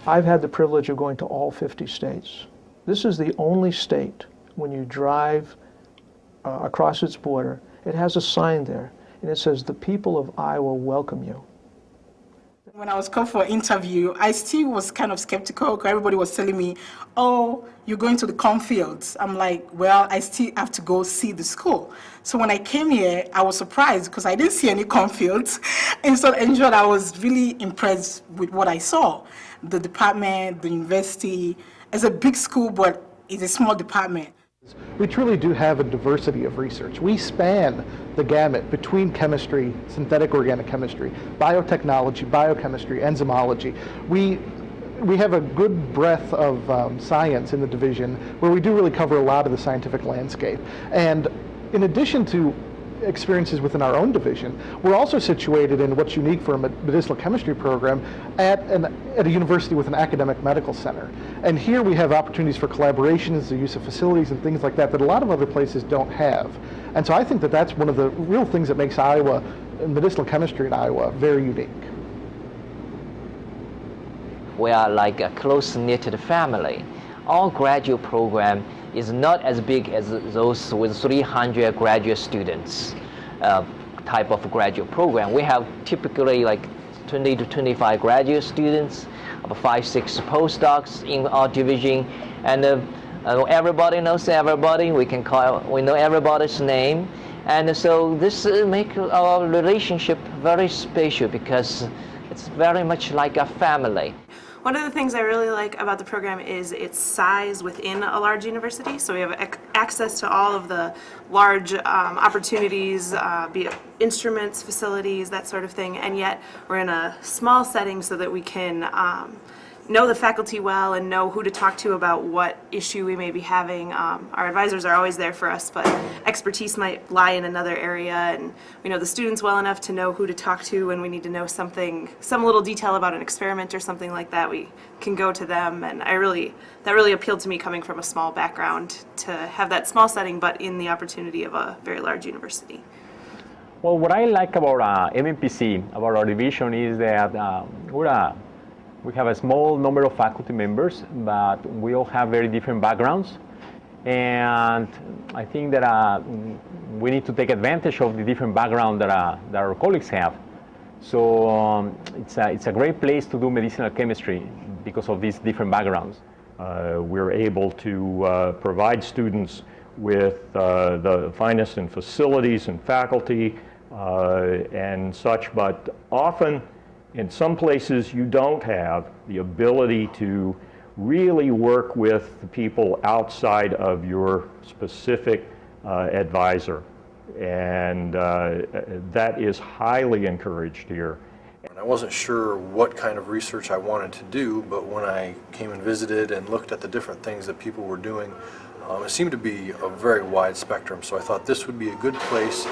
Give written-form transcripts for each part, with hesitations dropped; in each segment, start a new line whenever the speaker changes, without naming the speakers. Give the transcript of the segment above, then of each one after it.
I've had the privilege of going to all 50 states. This is the only state, when you drive across its border, it has a sign there, and it says, "The people of Iowa welcome you."
When I was called for an interview, I still was kind of skeptical because everybody was telling me, "Oh, you're going to the cornfields." I'm like, well, I still have to go see the school. So when I came here, I was surprised because I didn't see any cornfields. And so in short, I was really impressed with what I saw. The department, the university. It's a big school, but it's a small department.
We truly do have a diversity of research. We span the gamut between chemistry, synthetic organic chemistry, biotechnology, biochemistry, enzymology. We have a good breadth of science in the division where we do really cover a lot of the scientific landscape. And in addition to experiences within our own division, we're also situated in what's unique for a medicinal chemistry program at a university with an academic medical center. And here we have opportunities for collaborations, the use of facilities and things like that a lot of other places don't have. And so I think that that's one of the real things that makes Iowa, medicinal chemistry in Iowa, very unique.
We are like a close-knit family. Our graduate program is not as big as those with 300 graduate students type of graduate program. We have typically like 20 to 25 graduate students, about 5-6 postdocs in our division, and everybody knows everybody. We know everybody's name, and so this makes our relationship very special because it's very much like a family.
One of the things I really like about the program is its size within a large university. So we have access to all of the large opportunities, be it instruments, facilities, that sort of thing, and yet we're in a small setting so that we can know the faculty well and know who to talk to about what issue we may be having. Our advisors are always there for us, but expertise might lie in another area, and we know the students well enough to know who to talk to when we need to know something, some little detail about an experiment or something like that. We can go to them, and that really appealed to me coming from a small background to have that small setting, but in the opportunity of a very large university.
Well, what I like about Mnpc, about our division, is that we have a small number of faculty members, but we all have very different backgrounds. And I think that we need to take advantage of the different background that our colleagues have. So it's a great place to do medicinal chemistry because of these different backgrounds.
We're able to provide students with the finest in facilities and faculty and such, but often in some places you don't have the ability to really work with the people outside of your specific advisor, and that is highly encouraged here.
I wasn't sure what kind of research I wanted to do, but when I came and visited and looked at the different things that people were doing, it seemed to be a very wide spectrum, so I thought this would be a good place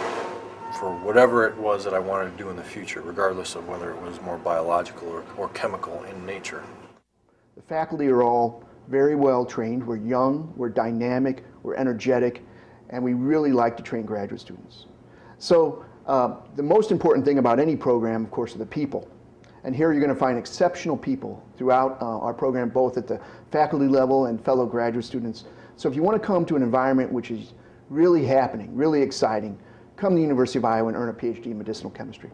for whatever it was that I wanted to do in the future, regardless of whether it was more biological or chemical in nature.
The faculty are all very well trained. We're young, we're dynamic, we're energetic, and we really like to train graduate students. So the most important thing about any program, of course, are the people. And here you're going to find exceptional people throughout our program, both at the faculty level and fellow graduate students. So if you want to come to an environment which is really happening, really exciting, come to the University of Iowa and earn a PhD in medicinal chemistry.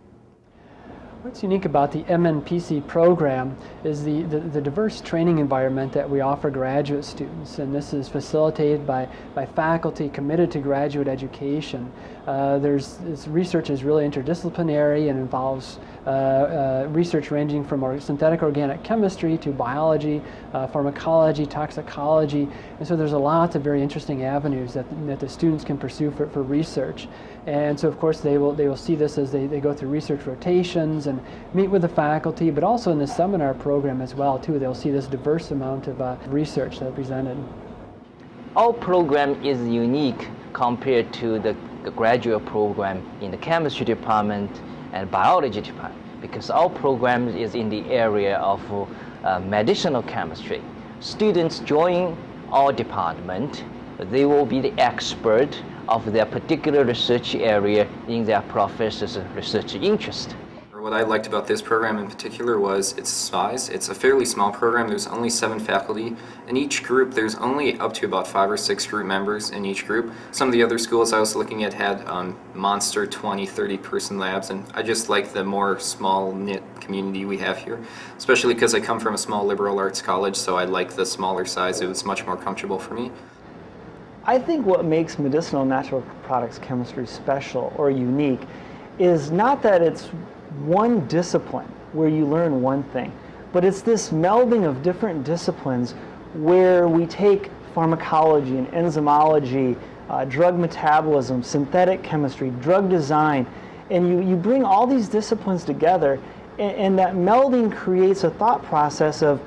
What's unique about the Mnpc program is the diverse training environment that we offer graduate students, and this is facilitated by faculty committed to graduate education. This research is really interdisciplinary and involves research ranging from synthetic organic chemistry to biology, pharmacology, toxicology, and so there's a lot of very interesting avenues that the students can pursue for research. And so of course they will see this as they go through research rotations and meet with the faculty, but also in the seminar program as well too. They'll see this diverse amount of research that's presented.
Our program is unique compared to the graduate program in the chemistry department and biology department because our program is in the area of medicinal chemistry. Students join our department, they will be the expert of their particular research area in their professor's research interest.
What I liked about this program in particular was its size. It's a fairly small program. There's only 7 faculty. In each group, there's only up to about 5 or 6 group members in each group. Some of the other schools I was looking at had monster 20, 30 person labs, and I just like the more small knit community we have here, especially because I come from a small liberal arts college, so I like the smaller size. It was much more comfortable for me.
I think what makes medicinal natural products chemistry special or unique is not that it's one discipline where you learn one thing, but it's this melding of different disciplines where we take pharmacology and enzymology, drug metabolism, synthetic chemistry, drug design, and you bring all these disciplines together, and that melding creates a thought process of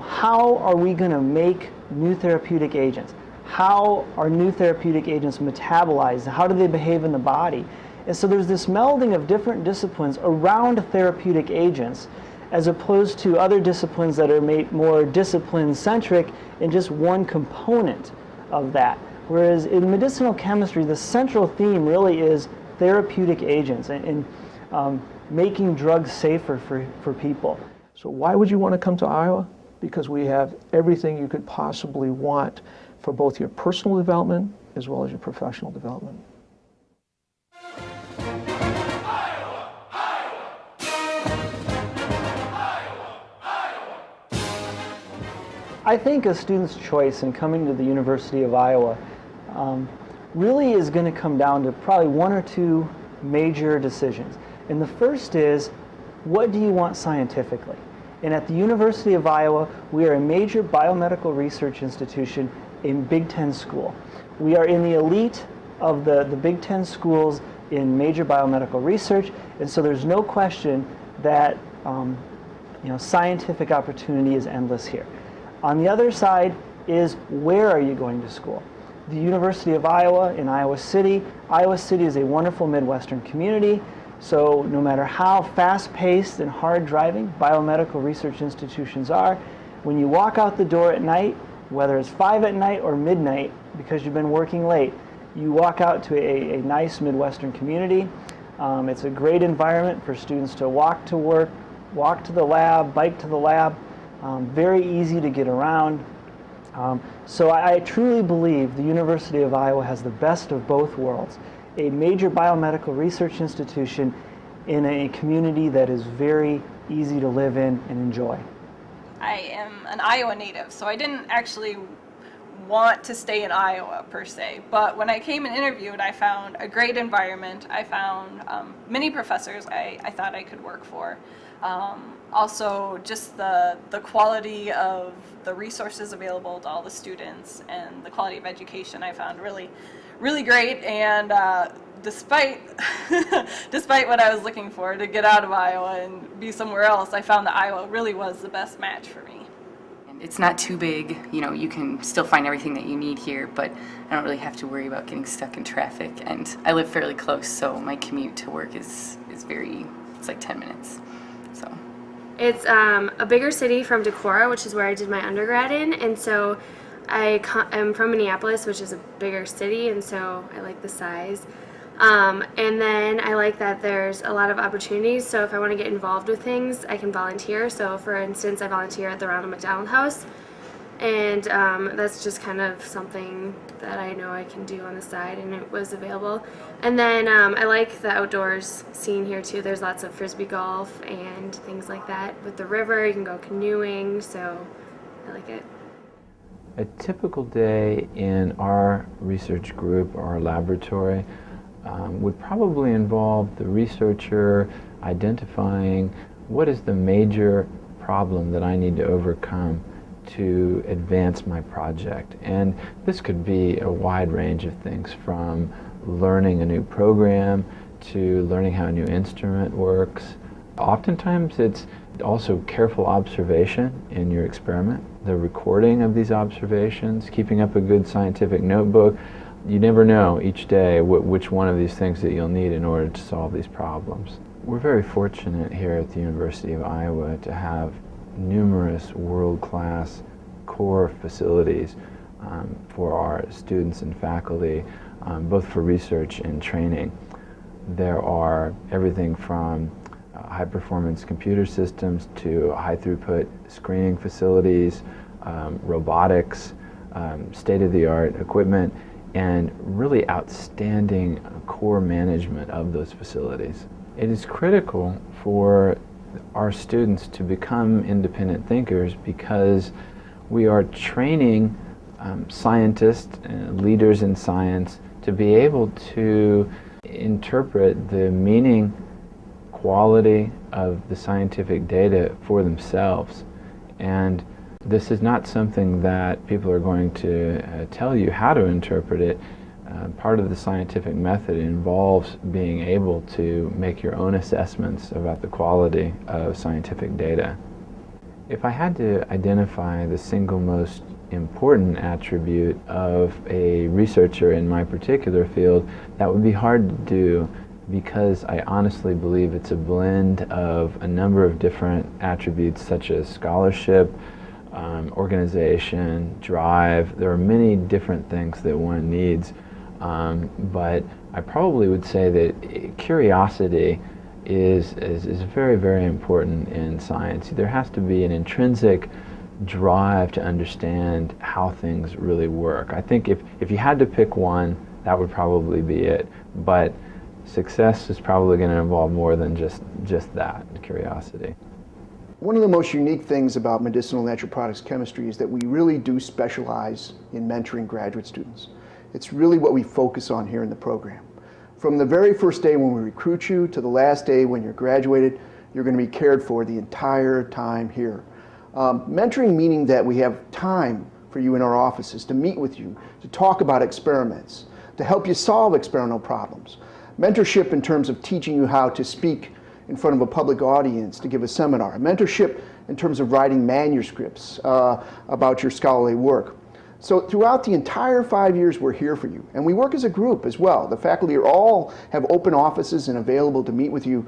how are we going to make new therapeutic agents? How are new therapeutic agents metabolized? How do they behave in the body? And so there's this melding of different disciplines around therapeutic agents as opposed to other disciplines that are made more discipline-centric in just one component of that. Whereas in medicinal chemistry, the central theme really is therapeutic agents and making drugs safer for people.
So why would you want to come to Iowa? Because we have everything you could possibly want for both your personal development as well as your professional development.
I think a student's choice in coming to the University of Iowa really is going to come down to probably 1 or 2 major decisions. And the first is, what do you want scientifically? And at the University of Iowa, we are a major biomedical research institution, a Big Ten school. We are in the elite of the Big Ten schools in major biomedical research, and so there's no question that scientific opportunity is endless here. On the other side is, where are you going to school? The University of Iowa in Iowa City is a wonderful Midwestern community, so no matter how fast-paced and hard-driving biomedical research institutions are, when you walk out the door at night, whether it's 5 at night or midnight because you've been working late, you walk out to a nice Midwestern community. It's a great environment for students to walk to work, walk to the lab, bike to the lab. Very easy to get around. So I truly believe the University of Iowa has the best of both worlds. A major biomedical research institution in a community that is very easy to live in and enjoy.
I am an Iowa native, so I didn't actually want to stay in Iowa per se, but when I came and interviewed, I found a great environment. I found many professors I thought I could work for. Also, just the quality of the resources available to all the students and the quality of education I found really, really great. And despite what I was looking for to get out of Iowa and be somewhere else, I found that Iowa really was the best match for me.
It's not too big, you can still find everything that you need here, but I don't really have to worry about getting stuck in traffic. And I live fairly close, so my commute to work is it's like 10 minutes. So
it's a bigger city from Decorah, which is where I did my undergrad in, and so I'm from Minneapolis, which is a bigger city, and so I like the size. And then I like that there's a lot of opportunities, so if I want to get involved with things, I can volunteer. So for instance, I volunteer at the Ronald McDonald House, and that's just kind of something that I know I can do on the side, and it was available. And then I like the outdoors scene here too. There's lots of frisbee golf and things like that. With the river, you can go canoeing, so I like it.
A typical day in our research group or our laboratory would probably involve the researcher identifying what is the major problem that I need to overcome to advance my project. And this could be a wide range of things, from learning a new program to learning how a new instrument works. Oftentimes it's also careful observation in your experiment, the recording of these observations, keeping up a good scientific notebook. You never know each day which one of these things that you'll need in order to solve these problems. We're very fortunate here at the University of Iowa to have numerous world-class core facilities for our students and faculty, both for research and training. There are everything from high-performance computer systems to high-throughput screening facilities, robotics, state-of-the-art equipment, and really outstanding core management of those facilities. It is critical for our students to become independent thinkers because we are training scientists and leaders in science to be able to interpret the meaning, quality of the scientific data for themselves. And this is not something that people are going to tell you how to interpret it. Part of the scientific method involves being able to make your own assessments about the quality of scientific data. If I had to identify the single most important attribute of a researcher in my particular field, that would be hard to do because I honestly believe it's a blend of a number of different attributes such as scholarship, organization, drive. There are many different things that one needs, but I probably would say that curiosity is very, very important in science. There has to be an intrinsic drive to understand how things really work. I think if you had to pick one, that would probably be it. But success is probably going to involve more than just that, curiosity.
One of the most unique things about medicinal natural products chemistry is that we really do specialize in mentoring graduate students. It's really what we focus on here in the program. From the very first day when we recruit you to the last day when you're graduated, you're going to be cared for the entire time here. Mentoring meaning that we have time for you in our offices to meet with you, to talk about experiments, to help you solve experimental problems. Mentorship in terms of teaching you how to speak in front of a public audience, to give a seminar. Mentorship in terms of writing manuscripts about your scholarly work. So throughout the entire 5 years, we're here for you. And we work as a group as well. The faculty are all have open offices and available to meet with you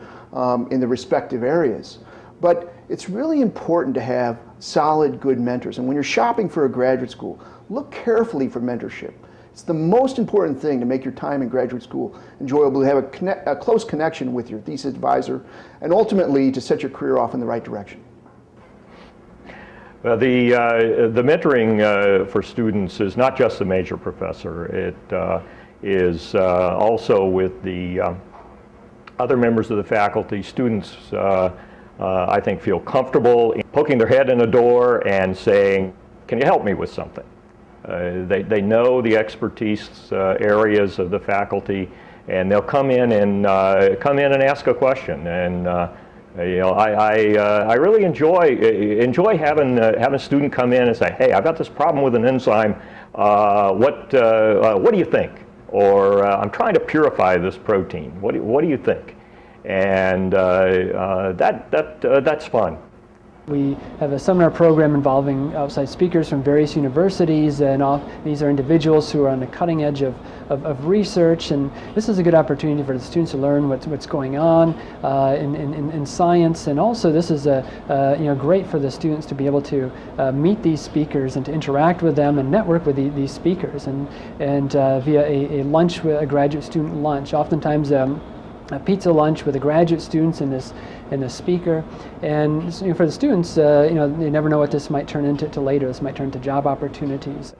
in the respective areas. But it's really important to have solid, good mentors. And when you're shopping for a graduate school, look carefully for mentorship. It's the most important thing to make your time in graduate school enjoyable, to have a close connection with your thesis advisor, and ultimately to set your career off in the right direction.
Well, the mentoring for students is not just the major professor. It is also with the other members of the faculty. Students, I think, feel comfortable in poking their head in a door and saying, "Can you help me with something?" They know the expertise areas of the faculty, and they'll come in and ask a question. And you know, I really enjoy having a student come in and say, "Hey, I've got this problem with an enzyme. What do you think?" Or "I'm trying to purify this protein. What do you think?" And that's fun.
We have a seminar program involving outside speakers from various universities, and these are individuals who are on the cutting edge of research, and this is a good opportunity for the students to learn what's going on in science, and also this is great for the students to be able to meet these speakers and to interact with them and network with these speakers, and via a lunch, a graduate student lunch, oftentimes a pizza lunch with the graduate students and the speaker. And for the students, they never know what this might turn into later. This might turn into job opportunities.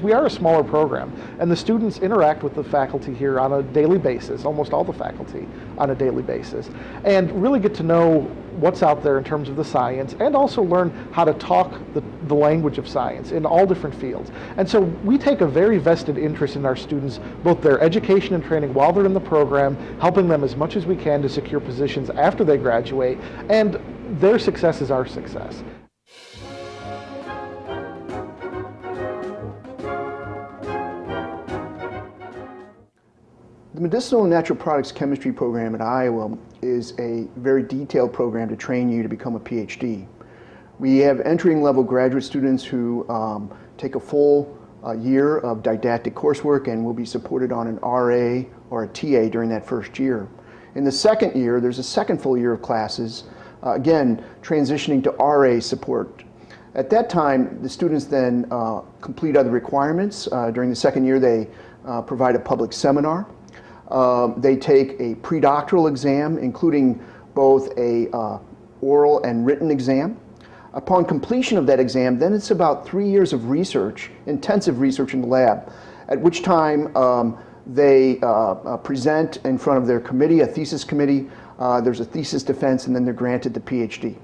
We are a smaller program, and the students interact with the faculty here on a daily basis, almost all the faculty on a daily basis, and really get to know what's out there in terms of the science, and also learn how to talk the language of science in all different fields. And so we take a very vested interest in our students, both their education and training while they're in the program, helping them as much as we can to secure positions after they graduate, and their success is our success.
The Medicinal and Natural Products Chemistry program at Iowa is a very detailed program to train you to become a PhD. We have entering level graduate students who take a full year of didactic coursework and will be supported on an RA or a TA during that first year. In the second year, there's a second full year of classes, again, transitioning to RA support. At that time, the students then complete other requirements. During the second year, they provide a public seminar. They take a pre-doctoral exam, including both a oral and written exam. Upon completion of that exam, then it's about 3 years of research, intensive research in the lab, at which time they present in front of their committee, a thesis committee. There's a thesis defense, and then they're granted the PhD.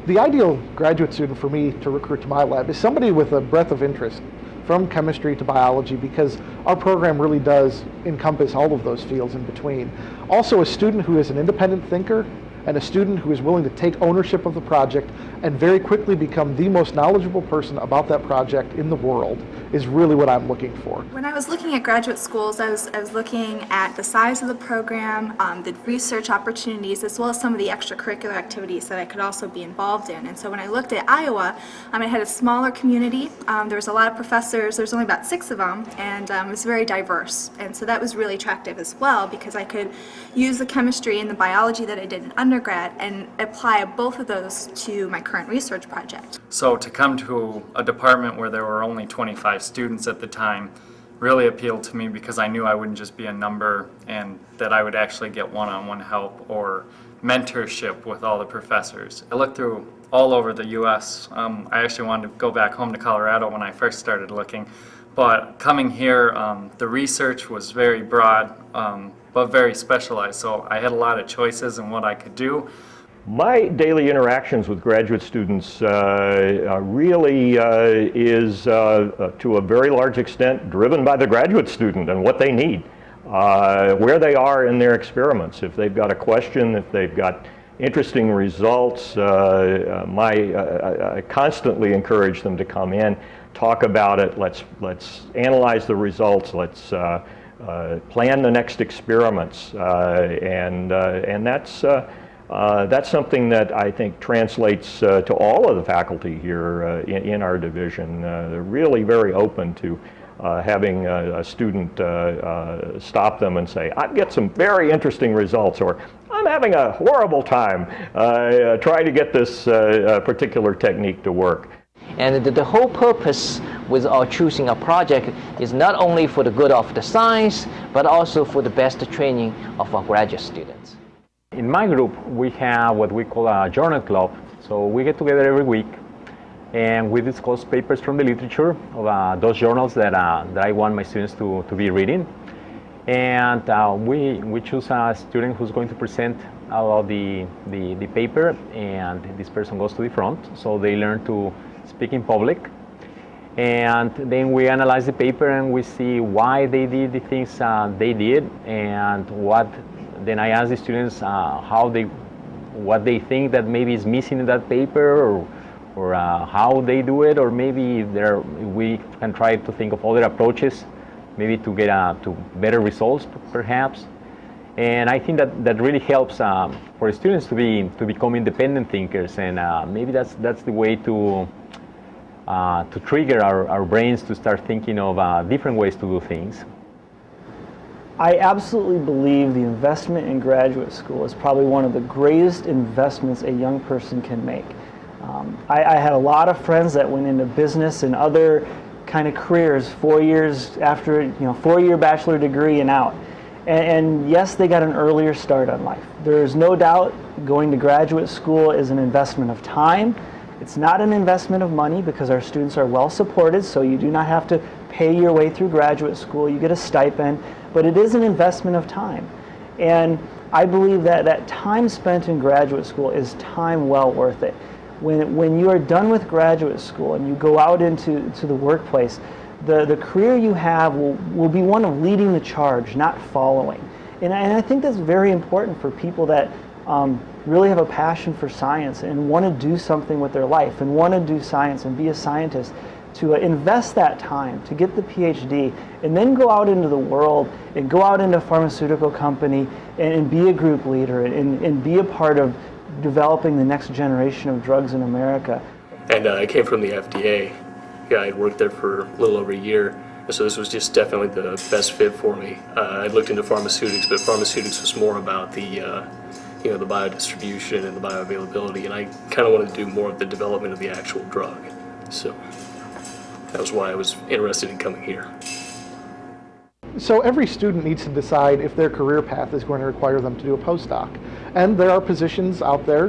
The ideal graduate student for me to recruit to my lab is somebody with a breadth of interest, from chemistry to biology, because our program really does encompass all of those fields in between. Also, a student who is an independent thinker and a student who is willing to take ownership of the project and very quickly become the most knowledgeable person about that project in the world is really what I'm looking for.
When I was looking at graduate schools, I was looking at the size of the program, the research opportunities, as well as some of the extracurricular activities that I could also be involved in. And so when I looked at Iowa, it had a smaller community. There was a lot of professors. There's only about 6 of them, and it was very diverse. And so that was really attractive as well, because I could use the chemistry and the biology that I did in undergrad and apply both of those to my current research project.
So to come to a department where there were only 25 students at the time really appealed to me, because I knew I wouldn't just be a number and that I would actually get one-on-one help or mentorship with all the professors. I looked through all over the U.S. I actually wanted to go back home to Colorado when I first started looking, but coming here, the research was very broad, but very specialized, so I had a lot of choices in what I could do.
My daily interactions with graduate students really is to a very large extent driven by the graduate student and what they need, where they are in their experiments. If they've got a question, if they've got interesting results, I constantly encourage them to come in, talk about it, let's analyze the results, let's plan the next experiments, and that's something that I think translates to all of the faculty here in our division. They're really very open to having a student stop them and say, I get some very interesting results, or I'm having a horrible time trying to get this particular technique to work.
And the whole purpose with our choosing a project is not only for the good of the science, but also for the best training of our graduate students.
In my group, we have what we call a journal club. So we get together every week and we discuss papers from the literature of those journals that I want my students to be reading. And we choose a student who's going to present about the paper, and this person goes to the front, so they learn to speak in public. And then we analyze the paper and we see why they did the things they did, and then I ask the students what they think that maybe is missing in that paper, or how they do it, or maybe we can try to think of other approaches, maybe to get to better results, perhaps. And I think that really helps for students to become independent thinkers, and maybe that's the way to trigger our brains to start thinking of different ways to do things.
I absolutely believe the investment in graduate school is probably one of the greatest investments a young person can make. I had a lot of friends that went into business and other kind of careers 4 years after, 4-year bachelor degree and out. And yes, they got an earlier start on life. There's no doubt going to graduate school is an investment of time. It's not an investment of money, because our students are well supported, so you do not have to pay your way through graduate school. You get a stipend, but it is an investment of time. And I believe that time spent in graduate school is time well worth it. When you are done with graduate school and you go out into the workplace, the career you have will be one of leading the charge, not following. And I think that's very important for people that really have a passion for science and want to do something with their life and want to do science and be a scientist, to invest that time to get the PhD and then go out into the world and go out into a pharmaceutical company and be a group leader and be a part of developing the next generation of drugs in America.
And I came from the FDA. I had worked there for a little over a year, so this was just definitely the best fit for me. I looked into pharmaceutics, but pharmaceutics was more about the the biodistribution and the bioavailability, and I kind of wanted to do more of the development of the actual drug. So that was why I was interested in coming here.
So every student needs to decide if their career path is going to require them to do a postdoc. And there are positions out there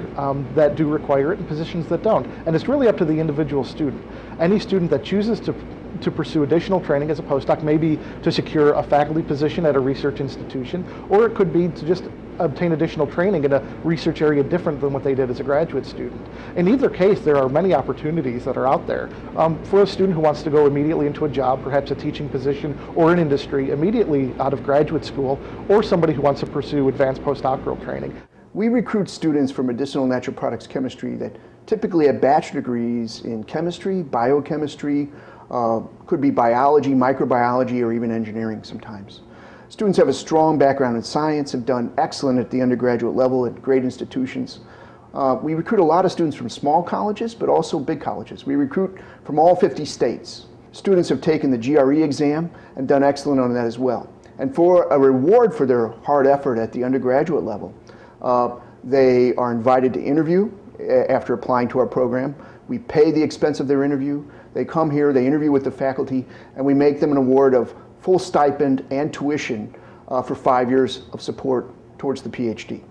that do require it and positions that don't. And it's really up to the individual student. Any student that chooses to pursue additional training as a postdoc, maybe to secure a faculty position at a research institution, or it could be to just obtain additional training in a research area different than what they did as a graduate student. In either case, there are many opportunities that are out there. For a student who wants to go immediately into a job, perhaps a teaching position or an industry immediately out of graduate school, or somebody who wants to pursue advanced postdoctoral training.
We recruit students for medicinal natural products chemistry that typically have bachelor degrees in chemistry, biochemistry, could be biology, microbiology, or even engineering sometimes. Students have a strong background in science, have done excellent at the undergraduate level at great institutions. We recruit a lot of students from small colleges, but also big colleges. We recruit from all 50 states. Students have taken the GRE exam and done excellent on that as well. And for a reward for their hard effort at the undergraduate level, they are invited to interview after applying to our program. We pay the expense of their interview. They come here, they interview with the faculty, and we make them an award of full stipend and tuition for 5 years of support towards the PhD.